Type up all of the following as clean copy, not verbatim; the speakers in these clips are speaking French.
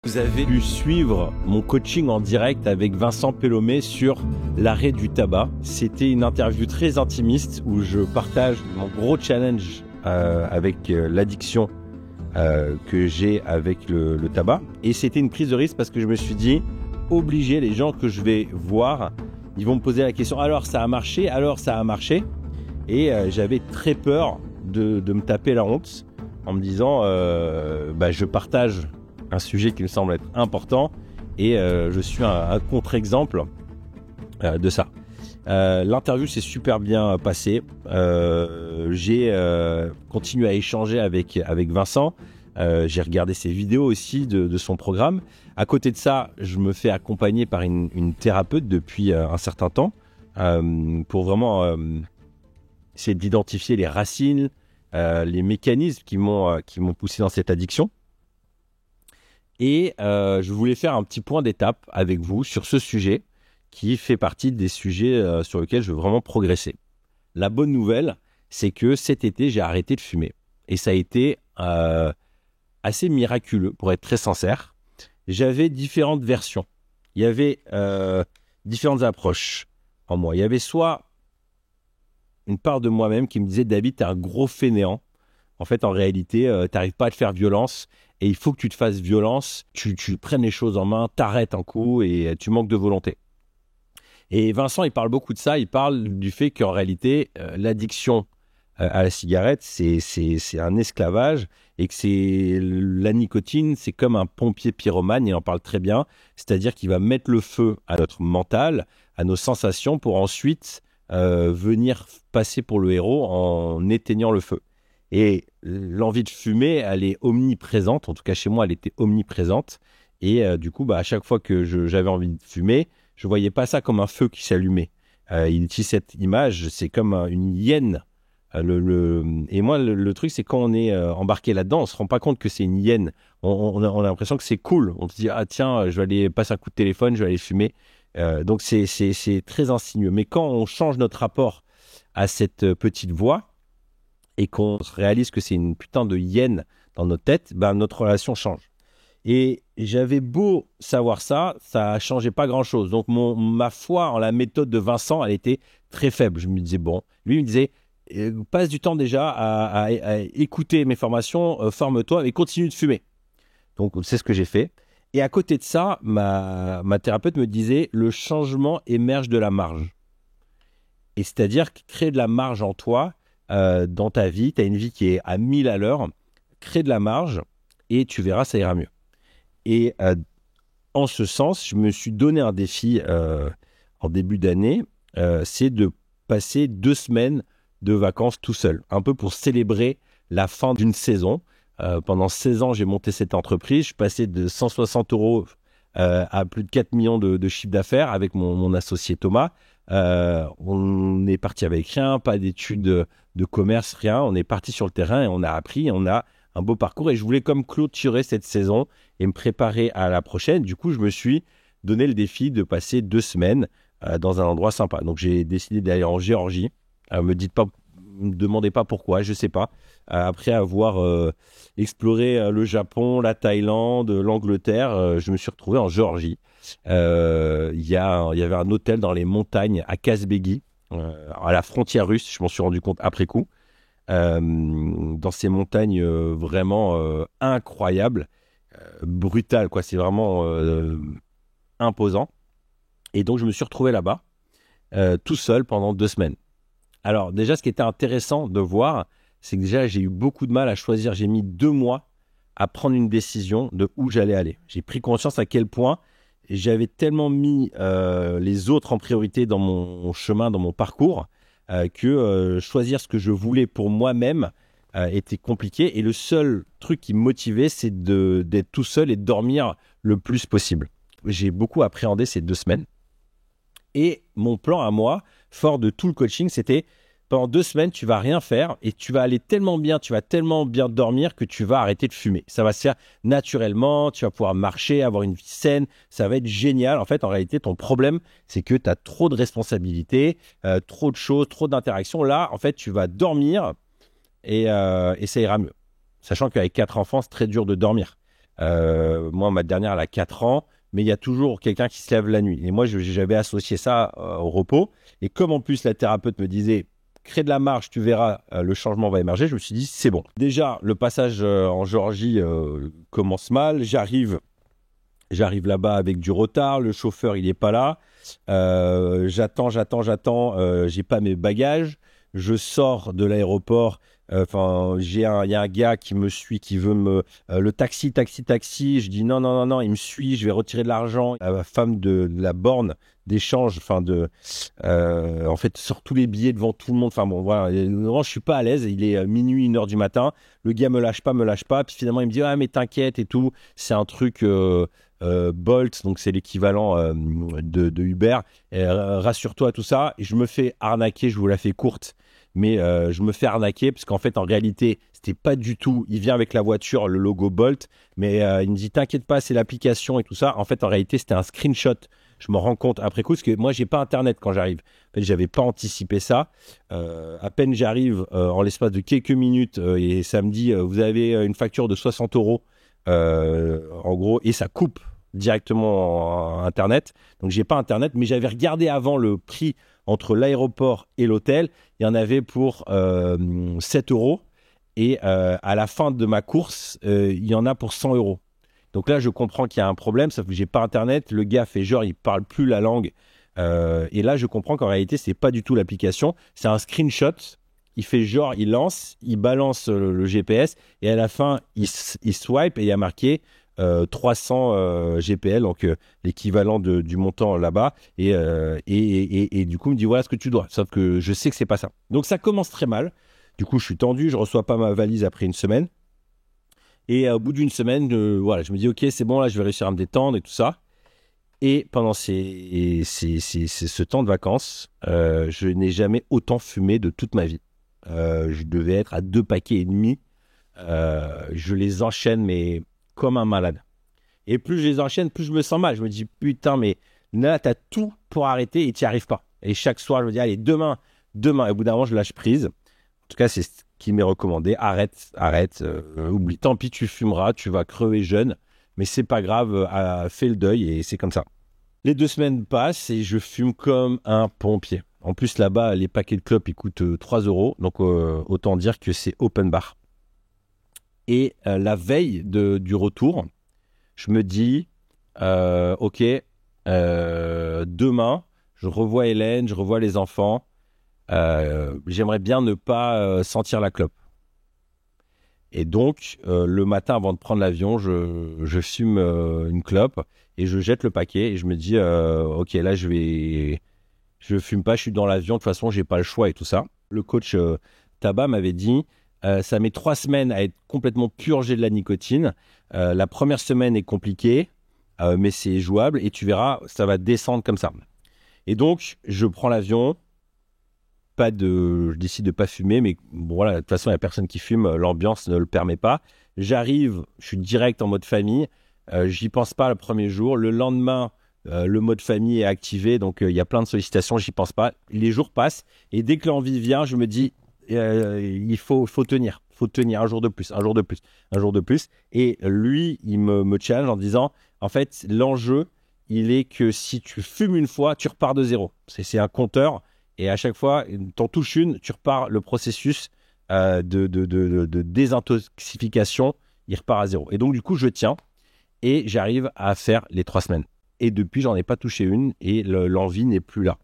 Vous avez pu suivre mon coaching en direct avec Vincent Pellomé sur l'arrêt du tabac. C'était une interview très intimiste où je partage mon gros challenge avec l'addiction que j'ai avec le tabac. Et c'était une prise de risque parce que je me suis dit, obligé, les gens que je vais voir, ils vont me poser la question, alors ça a marché, Et j'avais très peur de me taper la honte en me disant, je partage un sujet qui me semble être important et je suis un contre-exemple de ça. L'interview s'est super bien passée. J'ai continué à échanger avec Vincent. J'ai regardé ses vidéos aussi de son programme. À côté de ça, je me fais accompagner par une thérapeute depuis un certain temps pour vraiment essayer d'identifier les racines, les mécanismes qui m'ont poussé dans cette addiction. Et je voulais faire un petit point d'étape avec vous sur ce sujet qui fait partie des sujets sur lesquels je veux vraiment progresser. La bonne nouvelle, c'est que cet été, j'ai arrêté de fumer. Et ça a été assez miraculeux, pour être très sincère. J'avais différentes versions. Il y avait différentes approches en moi. Il y avait soit une part de moi-même qui me disait « David, t'es un gros fainéant. En fait, en réalité, t'arrives pas à te faire violence. Et il faut que tu te fasses violence, tu prennes les choses en main, t'arrêtes un coup et tu manques de volonté. » Et Vincent, il parle beaucoup de ça. Il parle du fait qu'en réalité, l'addiction à la cigarette, c'est un esclavage et que la nicotine, c'est comme un pompier pyromane. Il en parle très bien. C'est-à-dire qu'il va mettre le feu à notre mental, à nos sensations pour ensuite venir passer pour le héros en éteignant le feu. Et l'envie de fumer, elle est omniprésente. En tout cas, chez moi, elle était omniprésente. Et du coup, à chaque fois que j'avais envie de fumer, je ne voyais pas ça comme un feu qui s'allumait. Il utilise cette image, c'est comme une hyène. Et moi, le truc, c'est quand on est embarqué là-dedans, on ne se rend pas compte que c'est une hyène. On a l'impression que c'est cool. On se dit, ah tiens, je vais aller passer un coup de téléphone, je vais aller fumer. Donc, c'est très insidieux. Mais quand on change notre rapport à cette petite voix, et qu'on réalise que c'est une putain de hyène dans notre tête, notre relation change. Et j'avais beau savoir ça ne changeait pas grand-chose. Donc ma foi en la méthode de Vincent, elle était très faible. Je me disais, bon, lui il me disait, passe du temps déjà à écouter mes formations, forme-toi et continue de fumer. Donc c'est ce que j'ai fait. Et à côté de ça, ma thérapeute me disait, le changement émerge de la marge. Et c'est-à-dire créer de la marge en toi, dans ta vie, tu as une vie qui est à 1000 à l'heure, crée de la marge et tu verras, ça ira mieux. Et en ce sens, je me suis donné un défi en début d'année, c'est de passer 2 semaines de vacances tout seul, un peu pour célébrer la fin d'une saison. Pendant 16 ans, j'ai monté cette entreprise, je suis passé de 160 € à plus de 4 millions de chiffre d'affaires avec mon associé Thomas. On est parti avec rien, pas d'études de commerce, rien. On est parti sur le terrain et on a appris, on a un beau parcours. Et je voulais comme clôturer cette saison et me préparer à la prochaine. Du coup, je me suis donné le défi de passer 2 semaines dans un endroit sympa. Donc, j'ai décidé d'aller en Géorgie. Me demandez pas pourquoi, je sais pas. Après avoir exploré le Japon, la Thaïlande, l'Angleterre, je me suis retrouvé en Géorgie. Il y avait un hôtel dans les montagnes à Kazbegi, à la frontière russe. Je m'en suis rendu compte après coup. Dans ces montagnes vraiment incroyables, brutales, quoi. C'est vraiment imposant. Et donc, je me suis retrouvé là-bas, tout seul pendant 2 semaines. Alors, déjà, ce qui était intéressant de voir, c'est que déjà, j'ai eu beaucoup de mal à choisir. J'ai mis 2 mois à prendre une décision de où j'allais aller. J'ai pris conscience à quel point j'avais tellement mis les autres en priorité dans mon chemin, dans mon parcours, que choisir ce que je voulais pour moi-même était compliqué. Et le seul truc qui me motivait, c'est d'être tout seul et de dormir le plus possible. J'ai beaucoup appréhendé ces 2 semaines. Et mon plan à moi, fort de tout le coaching, c'était pendant 2 semaines, tu vas rien faire et tu vas aller tellement bien, tu vas tellement bien dormir que tu vas arrêter de fumer. Ça va se faire naturellement, tu vas pouvoir marcher, avoir une vie saine, ça va être génial. En fait, en réalité, ton problème, c'est que tu as trop de responsabilités, trop de choses, trop d'interactions. Là, en fait, tu vas dormir et ça ira mieux. Sachant qu'avec 4 enfants, c'est très dur de dormir. Moi, ma dernière, elle a 4 ans, mais il y a toujours quelqu'un qui se lève la nuit. Et moi, j'avais associé ça au repos. Et comme en plus, la thérapeute me disait, crée de la marge, tu verras, le changement va émerger, je me suis dit, c'est bon. Déjà, le passage en Géorgie commence mal. J'arrive là-bas avec du retard. Le chauffeur, il n'est pas là. J'attends. J'ai pas mes bagages. Je sors de l'aéroport. Enfin, il y a un gars qui me suit, qui veut le taxi. Je dis non. Il me suit. Je vais retirer de l'argent. La femme de la borne d'échange, en fait, sort tous les billets devant tout le monde. Enfin bon, voilà. Je suis pas à l'aise. Il est minuit, 1h du matin. Le gars me lâche pas. Puis finalement, il me dit ah mais t'inquiète et tout. C'est un truc. Bolt, donc c'est l'équivalent de Uber. Rassure-toi, tout ça. Et je me fais arnaquer, je vous la fais courte, mais je me fais arnaquer parce qu'en fait, en réalité, c'était pas du tout. Il vient avec la voiture, le logo Bolt, mais il me dit t'inquiète pas, c'est l'application et tout ça. En fait, en réalité, c'était un screenshot. Je me rends compte après coup parce que moi, j'ai pas Internet quand j'arrive. En fait, j'avais pas anticipé ça. À peine j'arrive, en l'espace de quelques minutes, et ça me dit vous avez une facture de 60 euros. En gros, et ça coupe directement en Internet. Donc, j'ai pas Internet, mais j'avais regardé avant le prix entre l'aéroport et l'hôtel. Il y en avait pour 7 euros. Et à la fin de ma course, il y en a pour 100 euros. Donc là, je comprends qu'il y a un problème, sauf que j'ai pas Internet. Le gars fait genre, il parle plus la langue. Et là, je comprends qu'en réalité, c'est pas du tout l'application. C'est un screenshot. Il fait genre, il lance, il balance le GPS. Et à la fin, il swipe et il y a marqué 300 GPL, donc l'équivalent du montant là-bas, et du coup il me dit voilà ce que tu dois, sauf que je sais que c'est pas ça. Donc ça commence très mal. Du coup je suis tendu, je reçois pas ma valise après une semaine, et au bout d'une semaine, voilà, je me dis ok c'est bon, là je vais réussir à me détendre et tout ça. Et pendant ce temps de vacances, je n'ai jamais autant fumé de toute ma vie. Je devais être à 2 paquets et demi. Je les enchaîne mais comme un malade. Et plus je les enchaîne, plus je me sens mal. Je me dis, putain, mais là, t'as tout pour arrêter et t'y arrives pas. Et chaque soir, je me dis, allez, demain. Et au bout d'un moment, je lâche prise. En tout cas, c'est ce qui m'est recommandé. Arrête, oublie. Tant pis, tu fumeras, tu vas crever jeune. Mais c'est pas grave, fais le deuil et c'est comme ça. Les 2 semaines passent et je fume comme un pompier. En plus, là-bas, les paquets de clopes, ils coûtent 3 euros. Donc, autant dire que c'est open bar. Et la veille du retour, je me dis, ok, demain, je revois Hélène, je revois les enfants. J'aimerais bien ne pas sentir la clope. Et donc, le matin, avant de prendre l'avion, je fume une clope et je jette le paquet. Et je me dis, ok, là, je fume pas, je suis dans l'avion. De toute façon, j'ai pas le choix et tout ça. Le coach tabac m'avait dit, ça met 3 semaines à être complètement purgé de la nicotine. La première semaine est compliquée, mais c'est jouable et tu verras, ça va descendre comme ça. Et donc, je prends l'avion. Je décide de pas fumer, mais bon, voilà, de toute façon, il n'y a personne qui fume, l'ambiance ne le permet pas. J'arrive, je suis direct en mode famille. J'y pense pas le premier jour. Le lendemain, le mode famille est activé, donc il y a plein de sollicitations, j'y pense pas. Les jours passent et dès que l'envie vient, je me dis il faut tenir un jour de plus. Et lui, il me challenge en disant, en fait, l'enjeu, il est que si tu fumes une fois, tu repars de zéro. C'est un compteur, et à chaque fois, t'en touches une, tu repars le processus de désintoxication, il repart à zéro. Et donc, du coup, je tiens, et j'arrive à faire les 3 semaines. Et depuis, j'en ai pas touché une, et l'envie n'est plus là.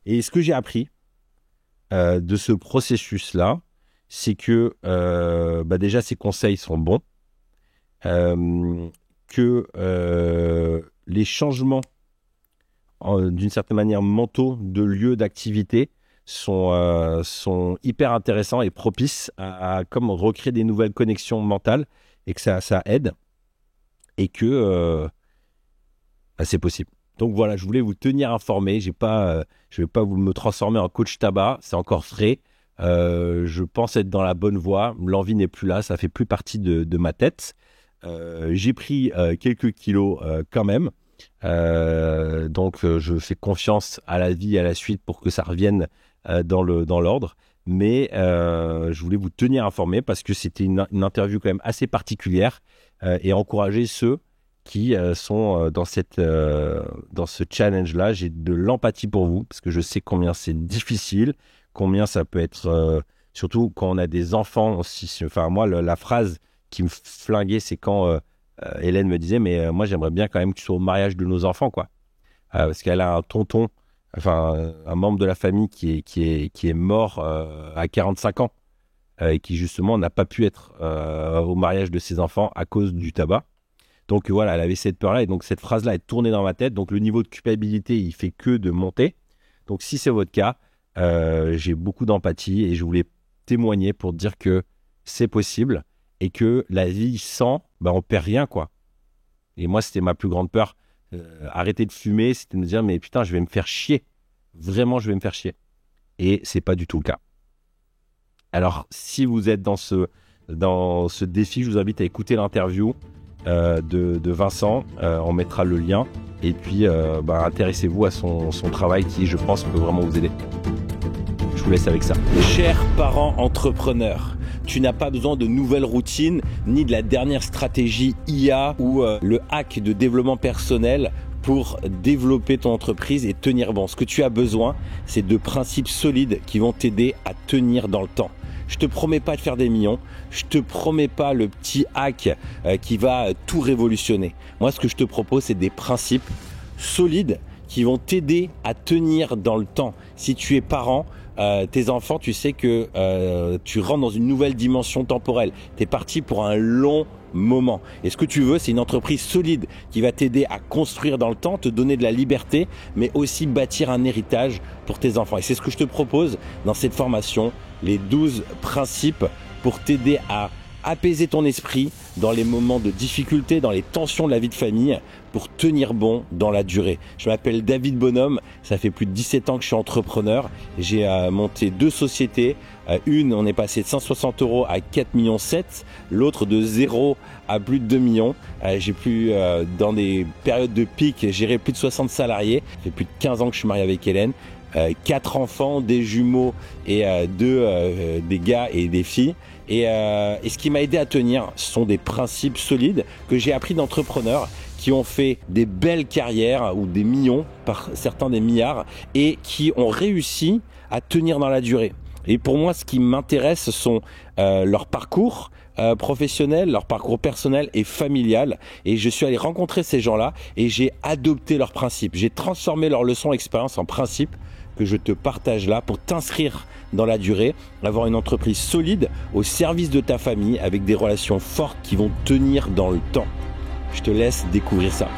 Et ce que j'ai appris de ce processus-là, c'est que déjà ces conseils sont bons, que les changements d'une certaine manière mentaux de lieu d'activité sont hyper intéressants et propices à comme recréer des nouvelles connexions mentales, et que ça aide, et que c'est possible. Donc voilà, je voulais vous tenir informé. Je vais pas vous me transformer en coach tabac, c'est encore frais. Je pense être dans la bonne voie. L'envie n'est plus là, ça fait plus partie de ma tête. J'ai pris quelques kilos quand même. Donc je fais confiance à la vie et à la suite pour que ça revienne dans l'ordre. mais je voulais vous tenir informé parce que c'était une interview quand même assez particulière et encourager ceux qui sont dans ce challenge-là. J'ai de l'empathie pour vous parce que je sais combien c'est difficile, combien ça peut être, surtout quand on a des enfants aussi. Enfin, moi, la phrase qui me flinguait, c'est quand Hélène me disait, mais moi, j'aimerais bien quand même que tu sois au mariage de nos enfants, quoi. Parce qu'elle a un tonton, enfin, un membre de la famille qui est mort à 45 ans et qui, justement, n'a pas pu être au mariage de ses enfants à cause du tabac. Donc voilà, elle avait cette peur-là et donc cette phrase-là est tournée dans ma tête. Donc le niveau de culpabilité, il fait que de monter. Donc si c'est votre cas, j'ai beaucoup d'empathie et je voulais témoigner pour dire que c'est possible et que la vie sans, on perd rien, quoi. Et moi, c'était ma plus grande peur. Arrêter de fumer, c'était de me dire mais putain, je vais me faire chier. Vraiment, je vais me faire chier. Et c'est pas du tout le cas. Alors, si vous êtes dans ce défi, je vous invite à écouter l'interview de Vincent. On mettra le lien. Et puis, intéressez-vous à son travail qui, je pense, peut vraiment vous aider. Je vous laisse avec ça. Chers parents entrepreneurs, tu n'as pas besoin de nouvelles routines, ni de la dernière stratégie IA ou le hack de développement personnel pour développer ton entreprise et tenir bon. Ce que tu as besoin, c'est de principes solides qui vont t'aider à tenir dans le temps. Je te promets pas de faire des millions, je te promets pas le petit hack qui va tout révolutionner. Moi, ce que je te propose, c'est des principes solides qui vont t'aider à tenir dans le temps. Si tu es parent, tes enfants, tu sais que tu rentres dans une nouvelle dimension temporelle. Tu es parti pour un long moment. Et ce que tu veux, c'est une entreprise solide qui va t'aider à construire dans le temps, te donner de la liberté, mais aussi bâtir un héritage pour tes enfants. Et c'est ce que je te propose dans cette formation, les 12 principes pour t'aider à apaiser ton esprit dans les moments de difficulté, dans les tensions de la vie de famille, pour tenir bon dans la durée. Je m'appelle David Bonhomme, ça fait plus de 17 ans que je suis entrepreneur. J'ai monté 2 sociétés. Une, on est passé de 160 € à 4,7 millions. L'autre de 0 à plus de 2 millions. J'ai dans des périodes de pic, géré plus de 60 salariés. Ça fait plus de 15 ans que je suis marié avec Hélène. 4 enfants, des jumeaux et des gars et des filles. Et ce qui m'a aidé à tenir, ce sont des principes solides que j'ai appris d'entrepreneurs qui ont fait des belles carrières ou des millions, par certains des milliards, et qui ont réussi à tenir dans la durée. Et pour moi, ce qui m'intéresse, ce sont leur parcours professionnel, leur parcours personnel et familial. Et je suis allé rencontrer ces gens-là et j'ai adopté leurs principes. J'ai transformé leurs leçons d'expérience en principes que je te partage là pour t'inscrire dans la durée, avoir une entreprise solide au service de ta famille avec des relations fortes qui vont tenir dans le temps. Je te laisse découvrir ça.